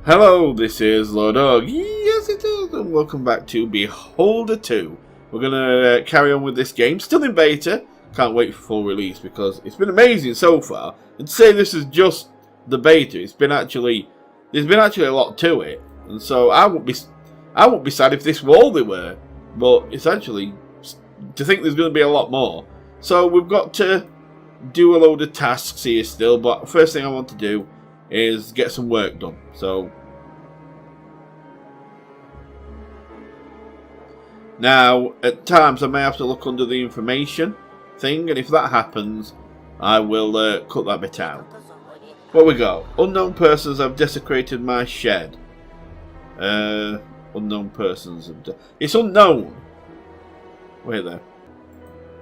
Hello, this is Lordug. Yes, it is, and welcome back to Beholder 2. We're going to carry on with this game, still in beta. Can't wait for full release because it's been amazing so far. And to say this is just the beta, there's been actually a lot to it. And so I won't be sad if this were all they were, but it's actually to think there's going to be a lot more. So we've got to do a load of tasks here still, but first thing I want to do is get some work done. So now at times I may have to look under the information thing, and if that happens I will cut that bit out. What we got? Unknown persons have desecrated my shed. Unknown persons have it's unknown. Wait there.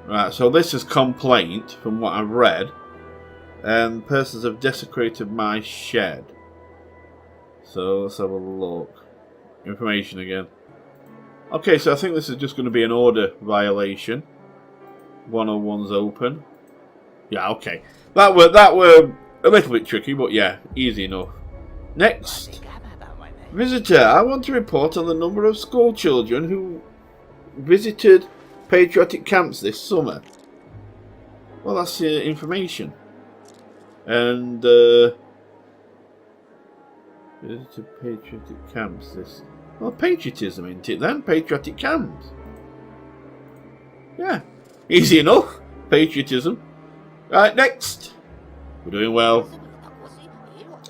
Right, so this is complaint from what I've read. And persons have desecrated my shed. So let's have a look. Information again. Okay, so I think this is just going to be an order violation. 101's open. Yeah, okay. That were a little bit tricky, but yeah, easy enough. Next. Visitor, I want to report on the number of school children who visited patriotic camps this summer. Well, that's information. And visited patriotic camps this. Well, patriotism, ain't it then? Patriotic camps. Yeah, easy enough. Patriotism. Right, next. We're doing well.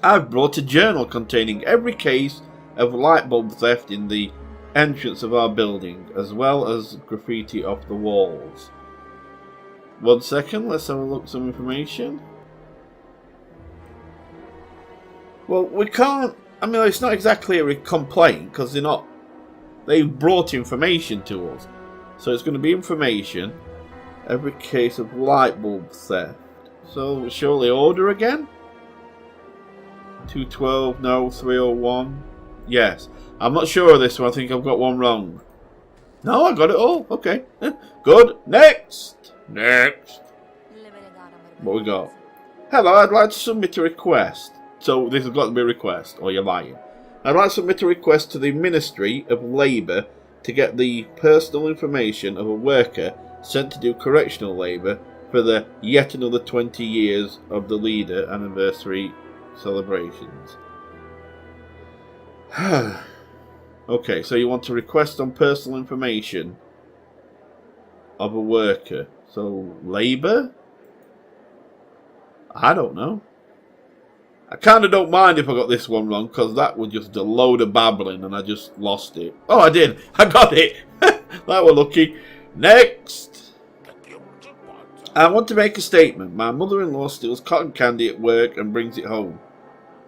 I've brought a journal containing every case of light bulb theft in the entrance of our building, as well as graffiti off the walls. 1 second, let's have a look at some information. Well, we can't. I mean, it's not exactly a complaint because they brought information to us. So it's going to be information. Every case of light bulb theft. So surely order again? 212, no, 301. Yes. I'm not sure of this one. I think I've got one wrong. No, I got it all. Okay. Good. Next. Next. What we got? Hello, I'd like to submit a request. So this has got to be a request, or you're lying. I'd like to submit a request to the Ministry of Labour to get the personal information of a worker sent to do correctional labour for the yet another 20 years of the leader anniversary celebrations. Okay, so you want to request on personal information of a worker. So, labour? I don't know. I kind of don't mind if I got this one wrong, because that was just a load of babbling and I just lost it. Oh, I did. I got it. That was lucky. Next. I want to make a statement. My mother-in-law steals cotton candy at work and brings it home.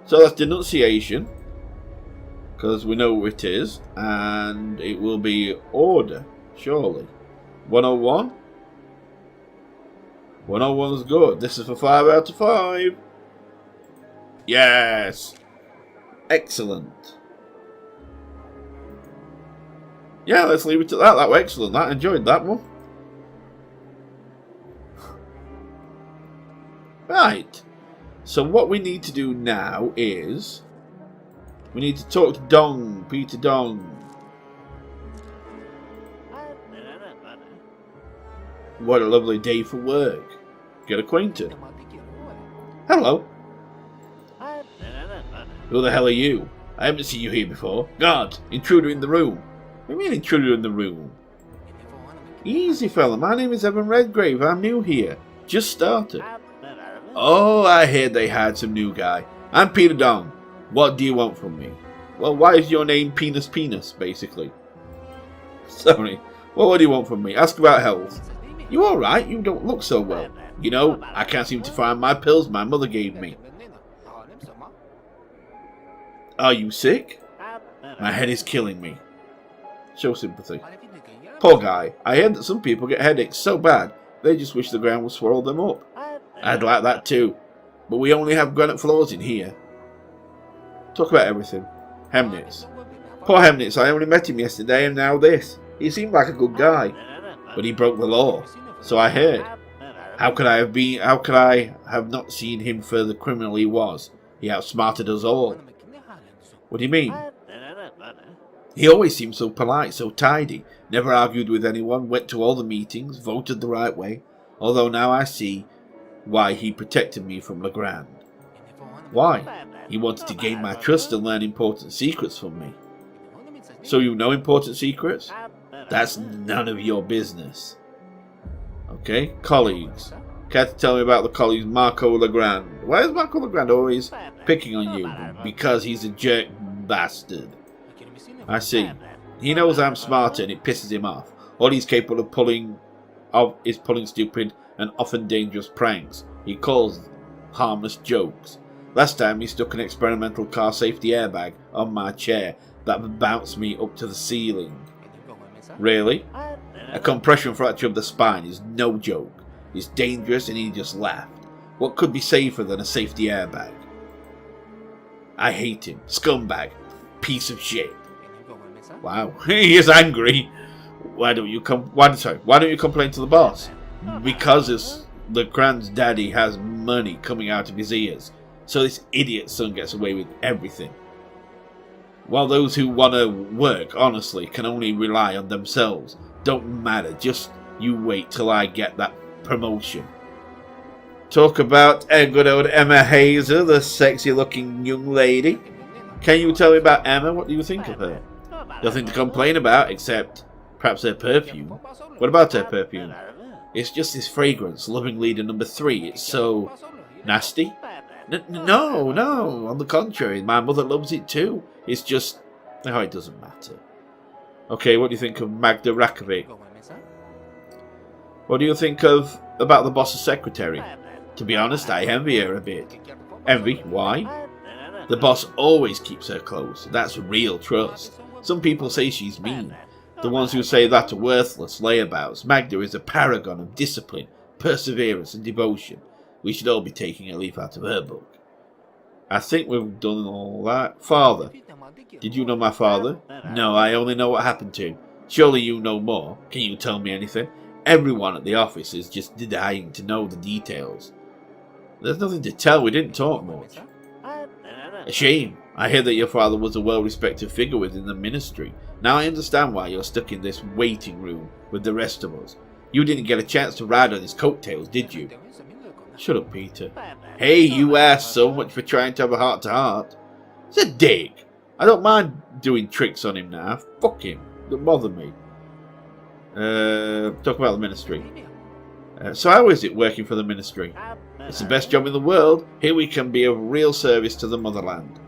So that's denunciation, because we know what it is, and it will be order, surely. 101? 101's good. This is for 5 out of 5. Yes! Excellent. Yeah, let's leave it at that. That was excellent. I enjoyed that one. Right. So what we need to do now is we need to talk to Dong, Peter Dong. What a lovely day for work. Get acquainted. Hello. Who the hell are you? I haven't seen you here before. God, intruder in the room. What do you mean intruder in the room? Easy fella, my name is Evan Redgrave. I'm new here. Just started. Oh, I heard they hired some new guy. I'm Peter Dong. What do you want from me? Well, why is your name Penis Penis, basically? Sorry. Well, what do you want from me? Ask about health. You alright? You don't look so well. You know, I can't seem to find my pills my mother gave me. Are you sick? My head is killing me. Show sympathy. Poor guy. I heard that some people get headaches so bad, they just wish the ground would swallow them up. I'd like that too. But we only have granite floors in here. Talk about everything. Hemnitz. Poor Hemnitz, I only met him yesterday and now this. He seemed like a good guy. But he broke the law. So I heard. How could I have not seen him for the criminal he was? He outsmarted us all. What do you mean? He always seemed so polite, so tidy, never argued with anyone, went to all the meetings, voted the right way, although now I see why he protected me from Legrand. Why? He wanted to gain my trust and learn important secrets from me. So you know important secrets? That's none of your business. Okay, colleagues. Care to tell me about the colleagues Marco Legrand? Why is Marco Legrand always picking on you? Because he's a jerk bastard. I see. He knows I'm smarter and it pisses him off. All he's capable of pulling is stupid and often dangerous pranks. He calls them harmless jokes. Last time he stuck an experimental car safety airbag on my chair that bounced me up to the ceiling. Really? A compression fracture of the spine is no joke. It's dangerous and he just laughed. What could be safer than a safety airbag? I hate him. Scumbag. Piece of shit. Wow, he is angry. Why don't you complain to the boss? Because Legrand's daddy has money coming out of his ears, so this idiot son gets away with everything. While those who want to work honestly can only rely on themselves. Don't matter, just you wait till I get that promotion. Talk about good old Emma Hazer, the sexy looking young lady. Can you tell me about Emma? What do you think of her? Nothing to complain about, except perhaps her perfume. What about her perfume? It's just this fragrance, loving leader number 3. It's so nasty. No, on the contrary, my mother loves it too. It's just, oh, it doesn't matter. Okay, what do you think of Magda Rakovic? What do you think about the boss's secretary? To be honest, I envy her a bit. Envy? Why? The boss always keeps her close. That's real trust. Some people say she's mean. The ones who say that are worthless layabouts. Magda is a paragon of discipline, perseverance and devotion. We should all be taking a leaf out of her book. I think we've done all that. Father. Did you know my father? No, I only know what happened to him. Surely you know more. Can you tell me anything? Everyone at the office is just dying to know the details. There's nothing to tell. We didn't talk much. A shame. I hear that your father was a well-respected figure within the ministry. Now I understand why you're stuck in this waiting room with the rest of us. You didn't get a chance to ride on his coattails, did you? Shut up, Peter. Hey, you ass, so much for trying to have a heart-to-heart. He's a dick. I don't mind doing tricks on him now. Fuck him. Don't bother me. Talk about the ministry. So how is it working for the ministry? It's the best job in the world. Here we can be of real service to the motherland.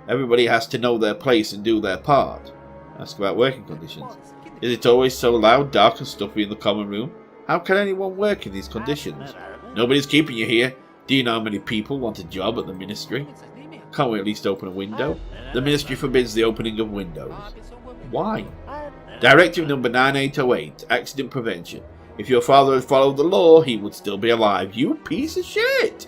Everybody has to know their place and do their part. Ask about working conditions. Is it always so loud, dark and stuffy in the common room? How can anyone work in these conditions? Nobody's keeping you here. Do you know how many people want a job at the ministry? Can't we at least open a window? The ministry forbids the opening of windows. Why? Directive number 9808, accident prevention. If your father had followed the law, he would still be alive. You piece of shit!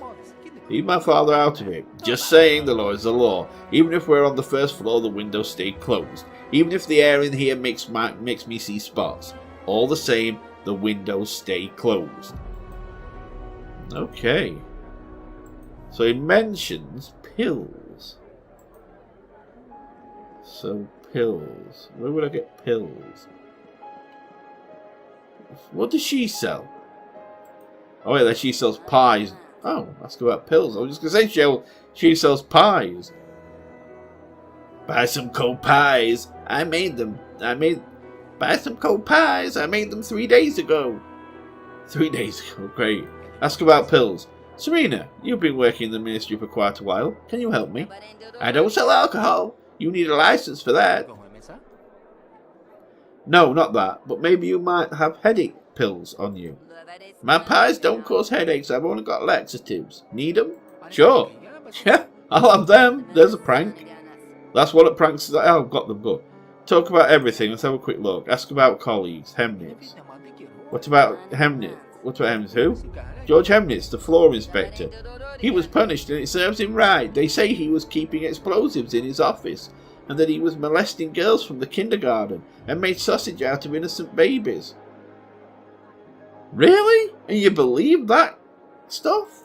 Leave my father out of it. Just saying, the law is the law. Even if we're on the first floor, the windows stay closed. Even if the air in here makes me see spots. All the same, the windows stay closed. Okay. So he mentions pills. So, pills. Where would I get pills? What does she sell? Oh wait, she sells pies. Oh, ask about pills. I was just going to say she sells pies. Buy some cold pies. I made them. Buy some cold pies. I made them 3 days ago. 3 days ago, great. Ask about pills. Serena, you've been working in the ministry for quite a while. Can you help me? I don't sell alcohol. You need a license for that. No, not that. But maybe you might have headache pills on you. My pies don't cause headaches. I've only got laxatives. Need them? Sure. Yeah, I'll have them. There's a prank. That's what it pranks. Oh, I've got them. Good. Talk about everything. Let's have a quick look. Ask about colleagues. Hemnitz. What about Hemnitz? What about Hemnitz? Who? George Hemnitz, the floor inspector. He was punished and it serves him right. They say he was keeping explosives in his office and that he was molesting girls from the kindergarten and made sausage out of innocent babies. Really? And you believe that stuff?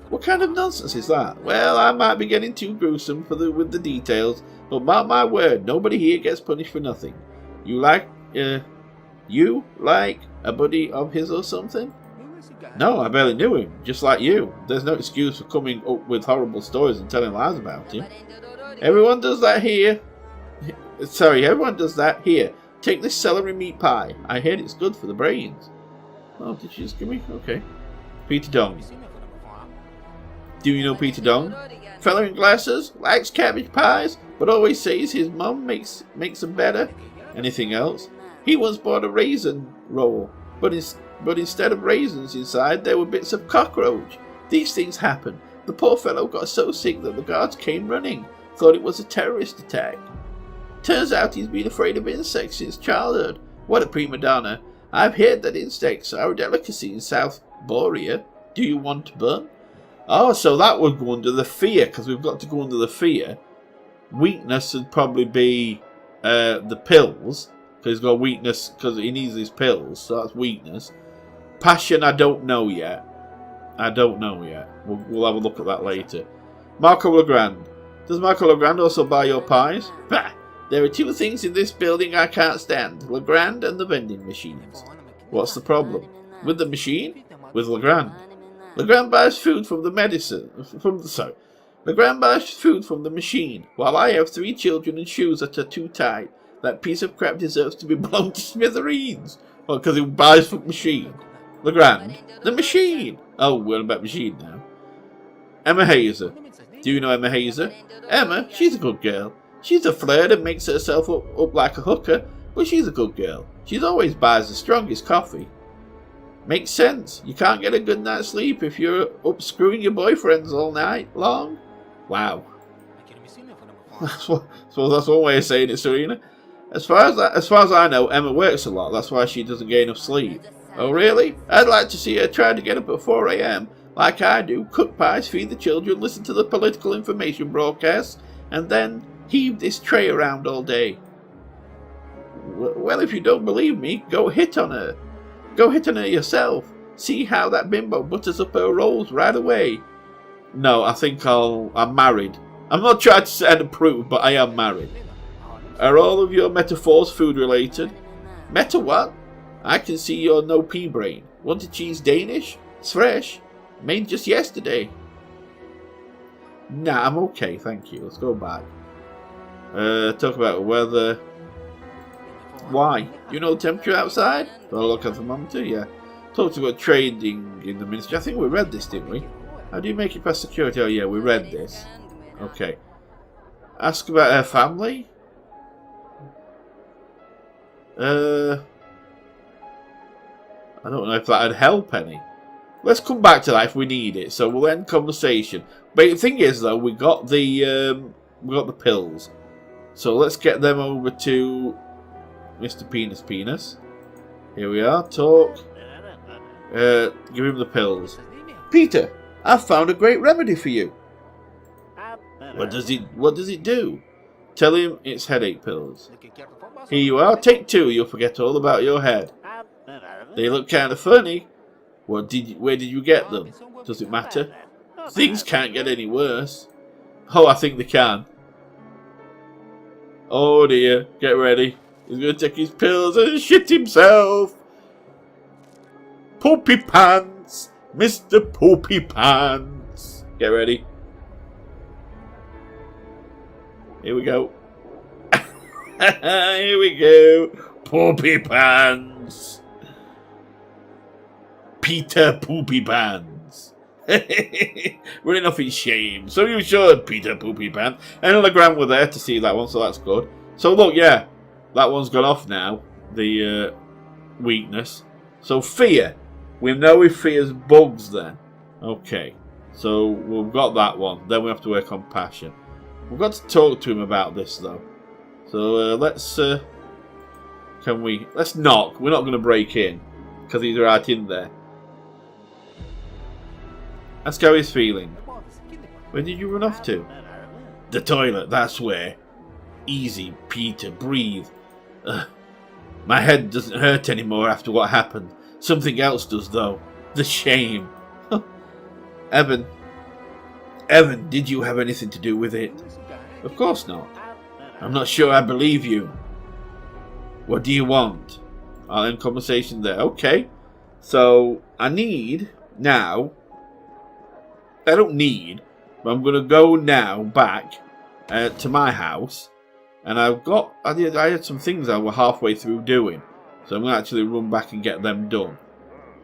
What kind of nonsense is that? Well, I might be getting too gruesome with the details, but mark my word, nobody here gets punished for nothing. You like a buddy of his or something? No, I barely knew him, just like you. There's no excuse for coming up with horrible stories and telling lies about him. Everyone does that here. Sorry, everyone does that here. Take this celery meat pie. I heard it's good for the brains. Oh, did she just give me? Okay. Peter Dong. Do you know Peter Dong? Fella in glasses, likes cabbage pies, but always says his mum makes them better. Anything else? He once bought a raisin roll, but instead of raisins inside, there were bits of cockroach. These things happen. The poor fellow got so sick that the guards came running. Thought it was a terrorist attack. Turns out he's been afraid of insects since childhood. What a prima donna. I've heard that insects are a delicacy in South Borea. Do you want to burn? Oh, so that would go under the fear, because we've got to go under the fear. Weakness would probably be the pills, because he's got weakness, because he needs his pills, so that's weakness. Passion, I don't know yet. We'll have a look at that later. Marco Legrand. Does Marco Legrand also buy your pies? Bah! There are two things in this building I can't stand. Legrand and the vending machines. What's the problem? With the machine? With Legrand. Legrand buys food from the Legrand buys food from the machine, while I have 3 children and shoes that are too tight. That piece of crap deserves to be blown to smithereens. Well, because he buys from the machine. Legrand. The machine! Oh, we're about machine now. Emma Hazer. Do you know Emma Hazer? Emma, she's a good girl. She's a flirt and makes herself up like a hooker, but she's a good girl. She always buys the strongest coffee. Makes sense. You can't get a good night's sleep if you're up screwing your boyfriends all night long. Wow. That's one way of saying it, Serena. As far as I know, Emma works a lot. That's why she doesn't get enough sleep. Oh, really? I'd like to see her try to get up at 4 a.m. like I do, cook pies, feed the children, listen to the political information broadcasts, and then heave this tray around all day. Well, if you don't believe me, go hit on her. Go hit on her yourself. See how that bimbo butters up her rolls right away. No, I think I'm married. I'm not trying to say and prove, but I am married. Are all of your metaphors food related? Meta what? I can see you're no pea brain. Want a cheese Danish? It's fresh. Made just yesterday. Nah, I'm okay, thank you. Let's go back. Talk about weather. Why? You know the temperature outside? Do I look at the thermometer? Yeah. Talked about trading in the ministry. I think we read this, didn't we? How do you make it past security? Oh yeah, we read this. Okay. Ask about her family? I don't know if that'd help any. Let's come back to that if we need it. So we'll end conversation. But the thing is, though, we got the pills. So let's get them over to Mr. Penis. Here we are. Talk. Give him the pills. Peter, I've found a great remedy for you. What does it do? Tell him it's headache pills. Here you are. Take 2. You'll forget all about your head. They look kind of funny. Where did you get them? Does it matter? Things can't get any worse. Oh, I think they can. Oh dear. Get ready. He's going to take his pills and shit himself. Poopy Pants. Mr. Poopy Pants. Get ready. Here we go. Here we go. Poopy Pants. Peter Poopy Pants. Running off in shame. So you should, Peter Poopy Pants. And Legrand were there to see that one, so that's good. So look, yeah. That one's gone off now. The weakness. So fear. We know if fear's bugs then. Okay. So we've got that one. Then we have to work on passion. We've got to talk to him about this though. So let's let's knock. We're not going to break in because he's right in there. Ask how he's feeling. Where did you run off to? The toilet, that's where. Easy, Peter, breathe. My head doesn't hurt anymore after what happened. Something else does though. The shame. Evan. Evan, did you have anything to do with it? Of course not. I'm not sure I believe you. What do you want? I'll end conversation there. Okay. So, I need now... I don't need, but I'm going to go now back to my house. And I had some things I were halfway through doing. So I'm going to actually run back and get them done.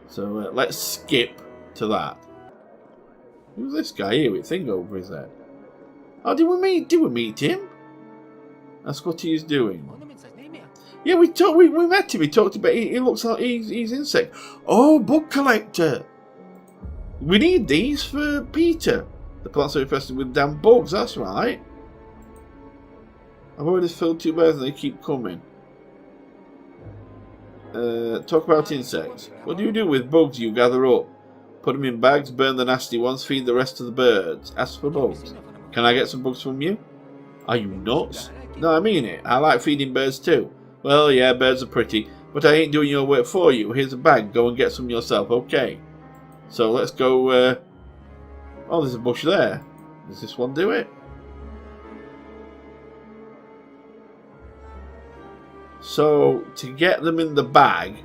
So let's skip to that. Who's this guy here with a thing over his head? Oh, did we meet him? That's what he's doing. Yeah, we met him. He talked about. He looks like he's insect. Oh, bug collector. We need these for Peter. The plants are infested with damn bugs. That's right. I've already filled 2 bags and they keep coming. Talk about insects. What do you do with bugs you gather up? Put them in bags, burn the nasty ones, feed the rest of the birds. Ask for bugs. Can I get some bugs from you? Are you nuts? No, I mean it. I like feeding birds too. Well, yeah, birds are pretty, but I ain't doing your work for you. Here's a bag. Go and get some yourself, okay? So let's go... Oh, there's a bush there. Does this one do it? So, to get them in the bag...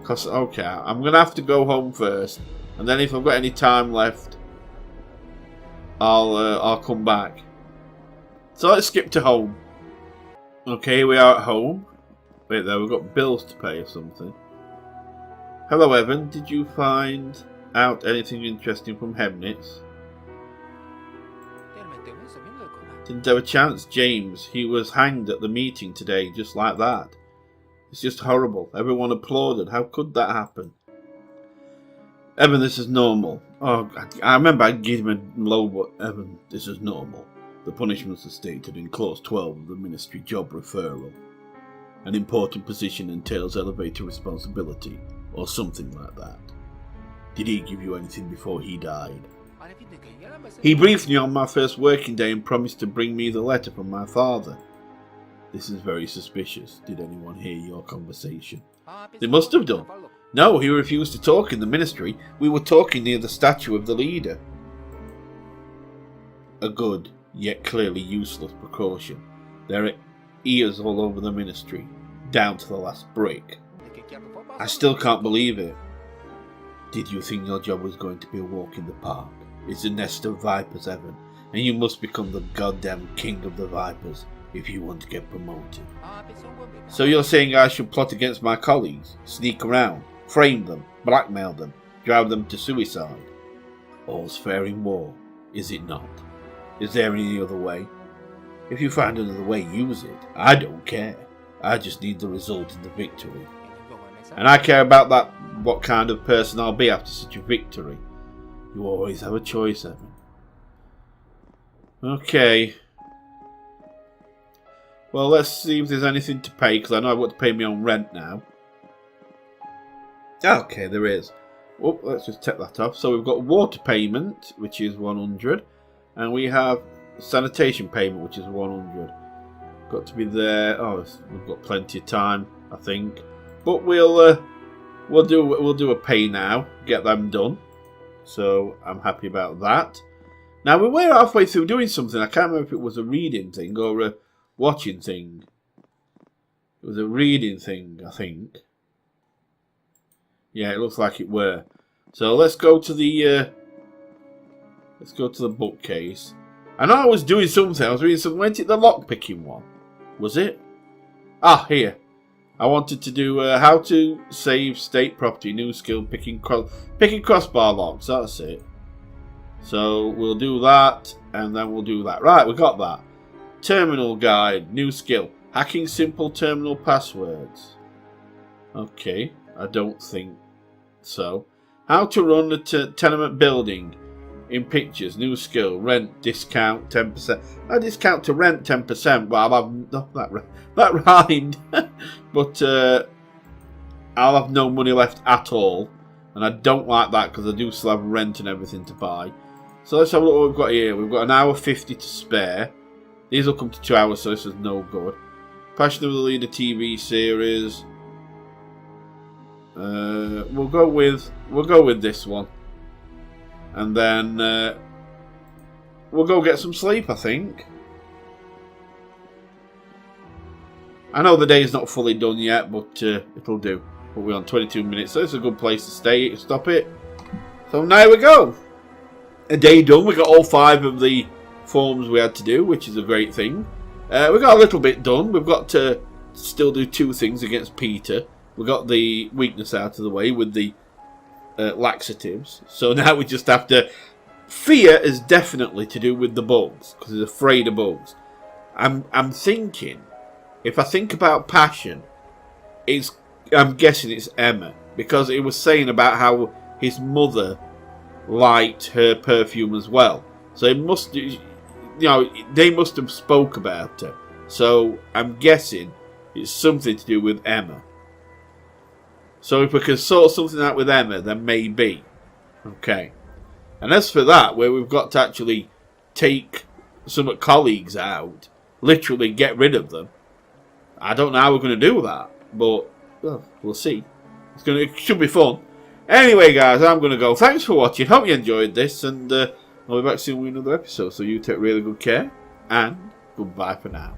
Because, okay, I'm going to have to go home first. And then if I've got any time left, I'll come back. So let's skip to home. Okay, we are at home. Wait there, we've got bills to pay or something. Hello Evan, did you find out anything interesting from Hemnitz? Didn't have a chance, James. He was hanged at the meeting today, just like that. It's just horrible. Everyone applauded. How could that happen? Evan, this is normal. Oh, I remember I gave him a low, but Evan, this is normal. The punishments are stated in Clause 12 of the Ministry Job Referral. An important position entails elevated responsibility, or something like that. Did he give you anything before he died? He briefed me on my first working day and promised to bring me the letter from my father. This is very suspicious. Did anyone hear your conversation? They must have done. No, he refused to talk in the ministry. We were talking near the statue of the leader. A good, yet clearly useless precaution. There are ears all over the ministry, down to the last brick. I still can't believe it. Did you think your job was going to be a walk in the park? It's a nest of vipers, Evan, and you must become the goddamn king of the vipers if you want to get promoted. So you're saying I should plot against my colleagues, sneak around, frame them, blackmail them, drive them to suicide? All's fair in war, is it not? Is there any other way? If you find another way, use it. I don't care. I just need the result in the victory. And I care about that, what kind of person I'll be after such a victory. You always have a choice, Evan. Okay. Well, let's see if there's anything to pay, because I know I've got to pay my own rent now. Okay, there is. Oh, let's just take that off. So we've got water payment, which is 100. And we have sanitation payment, which is 100. Got to be there. Oh, we've got plenty of time, I think. But we'll do a pay now. Get them done. So I'm happy about that. Now we were halfway through doing something. I can't remember if it was a reading thing or a watching thing. It was a reading thing, I think. Yeah, it looks like it were. So let's go to the bookcase. I know I was doing something. I was reading something. Went it the lock picking one? Was it? Ah, here. I wanted to do how to save state property. New skill picking crossbar locks. That's it. So we'll do that, and then we'll do that. Right, we got that. Terminal guide. New skill. Hacking simple terminal passwords. Okay, I don't think so. How to run a tenement building in pictures. New skill. Rent discount 10%. I discount to rent 10%. Well, I'll have that rhymed. But I'll have no money left at all, and I don't like that because I do still have rent and everything to buy. So let's have a look what we've got here. We've got an hour 50 to spare. These will come to 2 hours, so this is no good. Passion of the Leader TV series. We'll go with this one. And then we'll go get some sleep, I think. I know the day's not fully done yet, but it'll do. But we're on 22 minutes, so it's a good place to stay. Stop it. So now we go. A day done. We got all 5 of the forms we had to do, which is a great thing. We got a little bit done. We've got to still do 2 things against Peter. We got the weakness out of the way with the laxatives. So now we just have to... Fear is definitely to do with the bugs, because he's afraid of bugs. I'm thinking... If I think about passion, I'm guessing it's Emma. Because it was saying about how his mother liked her perfume as well. So it must, they must have spoke about her. So I'm guessing it's something to do with Emma. So if we can sort something out with Emma, then maybe. Okay. And as for that, where we've got to actually take some colleagues out, literally get rid of them, I don't know how we're going to do that, but well, we'll see. It should be fun. Anyway, guys, I'm going to go. Thanks for watching. Hope you enjoyed this, and I'll be back soon with another episode. So you take really good care, and goodbye for now.